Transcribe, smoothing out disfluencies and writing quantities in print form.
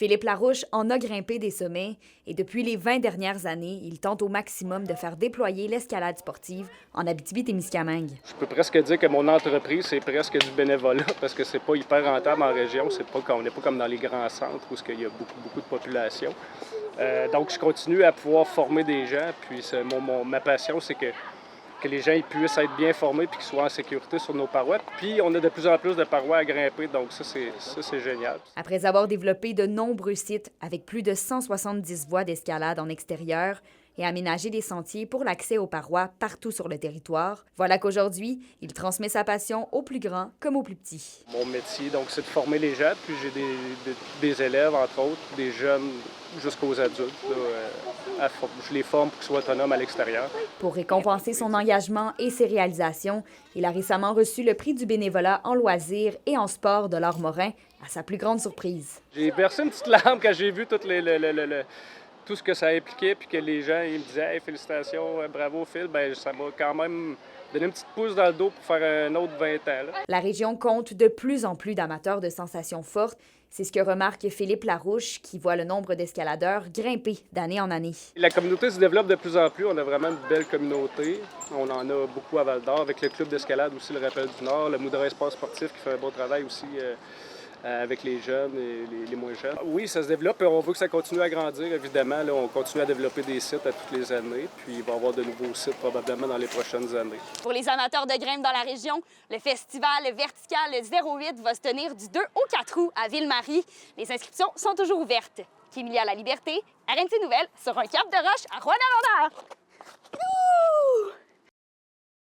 Philippe Larouche en a grimpé des sommets et depuis les 20 dernières années, il tente au maximum de faire déployer l'escalade sportive en Abitibi-Témiscamingue. Je peux presque dire que mon entreprise, c'est presque du bénévolat parce que c'est pas hyper rentable en région. On n'est pas comme dans les grands centres où il y a beaucoup de population. Donc, je continue à pouvoir former des gens. Puis, ma passion, c'est que les gens ils puissent être bien formés puis qu'ils soient en sécurité sur nos parois. Puis, on a de plus en plus de parois à grimper. Donc, ça, c'est génial. Après avoir développé de nombreux sites avec plus de 170 voies d'escalade en extérieur et aménagé des sentiers pour l'accès aux parois partout sur le territoire, voilà qu'aujourd'hui, il transmet sa passion aux plus grands comme aux plus petits. Mon métier, donc, c'est de former les gens. Puis, j'ai des élèves, entre autres, des jeunes jusqu'aux adultes. Là, je les forme pour qu'ils soient autonomes à l'extérieur. Pour récompenser son engagement et ses réalisations, il a récemment reçu le prix du bénévolat en loisirs et en sport de l'Art Morin, à sa plus grande surprise. J'ai versé une petite larme quand j'ai vu tout ce que ça impliquait, puis que les gens ils me disaient hey, « Félicitations, bravo Phil », ben ça m'a quand même donné une petite pouce dans le dos pour faire un autre 20 ans. Là. La région compte de plus en plus d'amateurs de sensations fortes. C'est ce que remarque Philippe Larouche, qui voit le nombre d'escaladeurs grimper d'année en année. La communauté se développe de plus en plus. On a vraiment une belle communauté. On en a beaucoup à Val-d'Or, avec le club d'escalade aussi, le Rappel du Nord, le Moudrin Sport sportif qui fait un bon travail aussi avec les jeunes et les moins jeunes. Oui, ça se développe et on veut que ça continue à grandir, évidemment. Là, on continue à développer des sites à toutes les années, puis il va y avoir de nouveaux sites probablement dans les prochaines années. Pour les amateurs de grimpe dans la région, le festival Vertical 08 va se tenir du 2 au 4 août à Ville-Marie. Les inscriptions sont toujours ouvertes. Kémilia La Liberté, RNC Nouvelles, sur un cap de roche à Rouyn-Noranda.